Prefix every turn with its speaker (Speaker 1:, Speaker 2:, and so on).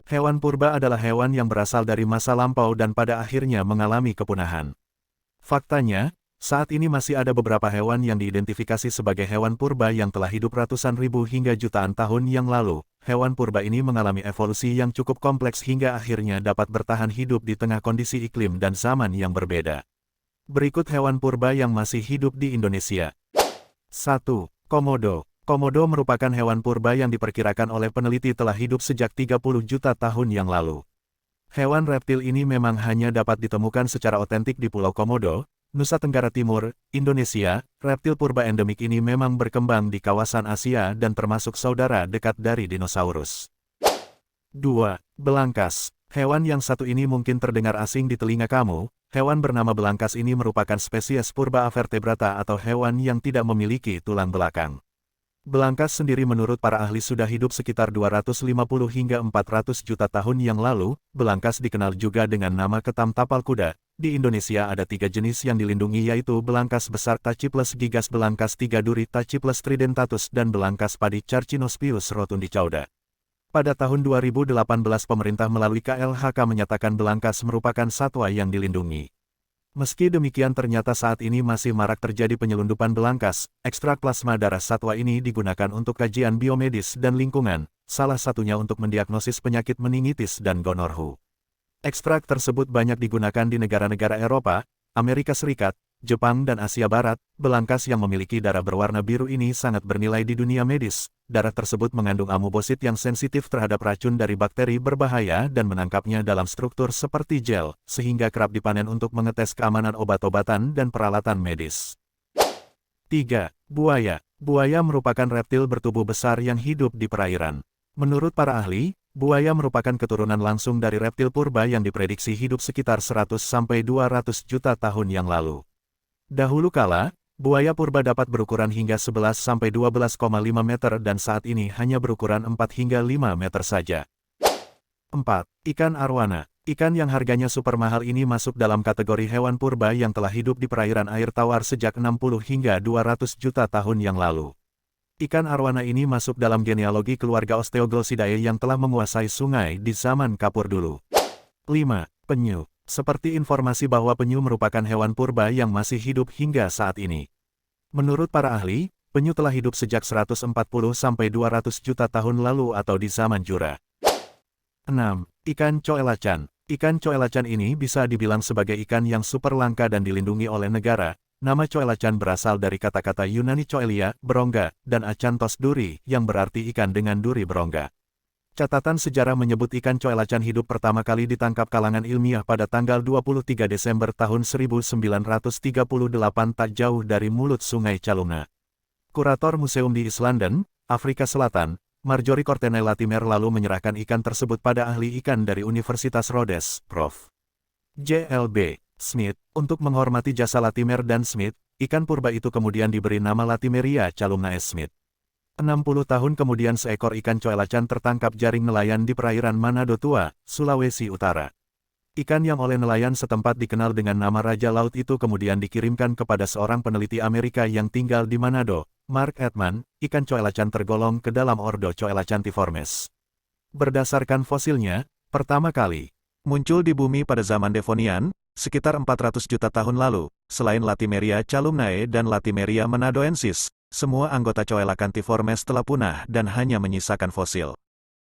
Speaker 1: Hewan purba adalah hewan yang berasal dari masa lampau dan pada akhirnya mengalami kepunahan. Faktanya, saat ini masih ada beberapa hewan yang diidentifikasi sebagai hewan purba yang telah hidup ratusan ribu hingga jutaan tahun yang lalu. Hewan purba ini mengalami evolusi yang cukup kompleks hingga akhirnya dapat bertahan hidup di tengah kondisi iklim dan zaman yang berbeda. Berikut hewan purba yang masih hidup di Indonesia. 1. Komodo. Komodo merupakan hewan purba yang diperkirakan oleh peneliti telah hidup sejak 30 juta tahun yang lalu. Hewan reptil ini memang hanya dapat ditemukan secara otentik di Pulau Komodo, Nusa Tenggara Timur, Indonesia. Reptil purba endemik ini memang berkembang di kawasan Asia dan termasuk saudara dekat dari dinosaurus. 2. Belangkas. Hewan yang satu ini mungkin terdengar asing di telinga kamu. Hewan bernama belangkas ini merupakan spesies purba avertebrata atau hewan yang tidak memiliki tulang belakang. Belangkas sendiri menurut para ahli sudah hidup sekitar 250 hingga 400 juta tahun yang lalu. Belangkas dikenal juga dengan nama ketam tapal kuda. Di Indonesia ada 3 jenis yang dilindungi yaitu belangkas besar Tachyples gigas, belangkas tiga duri Tachyples tridentatus, dan belangkas padi Carcinospius rotundicauda. Pada tahun 2018 pemerintah melalui KLHK menyatakan belangkas merupakan satwa yang dilindungi. Meski demikian ternyata saat ini masih marak terjadi penyelundupan belangkas. Ekstrak plasma darah satwa ini digunakan untuk kajian biomedis dan lingkungan, salah satunya untuk mendiagnosis penyakit meningitis dan gonorrhea. Ekstrak tersebut banyak digunakan di negara-negara Eropa, Amerika Serikat, Jepang dan Asia Barat. Belangkas yang memiliki darah berwarna biru ini sangat bernilai di dunia medis. Darah tersebut mengandung amubosit yang sensitif terhadap racun dari bakteri berbahaya dan menangkapnya dalam struktur seperti gel, sehingga kerap dipanen untuk mengetes keamanan obat-obatan dan peralatan medis. 3. Buaya. Buaya merupakan reptil bertubuh besar yang hidup di perairan. Menurut para ahli, buaya merupakan keturunan langsung dari reptil purba yang diprediksi hidup sekitar 100-200 juta tahun yang lalu. Dahulu kala, buaya purba dapat berukuran hingga 11-12,5 meter dan saat ini hanya berukuran 4 hingga 5 meter saja. 4. Ikan arwana. Ikan yang harganya super mahal ini masuk dalam kategori hewan purba yang telah hidup di perairan air tawar sejak 60 hingga 200 juta tahun yang lalu. Ikan arwana ini masuk dalam genealogi keluarga Osteoglossidae yang telah menguasai sungai di zaman Kapur dulu. 5. Penyu. Seperti informasi bahwa penyu merupakan hewan purba yang masih hidup hingga saat ini. Menurut para ahli, penyu telah hidup sejak 140-200 juta tahun lalu atau di zaman Jura. 6. Ikan coelacan. Ikan coelacan ini bisa dibilang sebagai ikan yang super langka dan dilindungi oleh negara. Nama coelacan berasal dari kata-kata Yunani coelia, berongga, dan acanthos duri, yang berarti ikan dengan duri berongga. Catatan sejarah menyebut ikan coelacan hidup pertama kali ditangkap kalangan ilmiah pada tanggal 23 Desember tahun 1938 tak jauh dari mulut Sungai Calumna. Kurator museum di East London, Afrika Selatan, Marjorie Courtenay Latimer lalu menyerahkan ikan tersebut pada ahli ikan dari Universitas Rhodes, Prof. J.L.B. Smith. Untuk menghormati jasa Latimer dan Smith, ikan purba itu kemudian diberi nama Latimeria Calumnae Smith. 60 tahun kemudian seekor ikan coelacan tertangkap jaring nelayan di perairan Manado Tua, Sulawesi Utara. Ikan yang oleh nelayan setempat dikenal dengan nama Raja Laut itu kemudian dikirimkan kepada seorang peneliti Amerika yang tinggal di Manado, Mark Edman. Ikan coelacan tergolong ke dalam ordo Coelacantiformes. Berdasarkan fosilnya, pertama kali muncul di bumi pada zaman Devonian, sekitar 400 juta tahun lalu. Selain Latimeria calumnae dan Latimeria manadoensis, semua anggota Coelacantiformes telah punah dan hanya menyisakan fosil.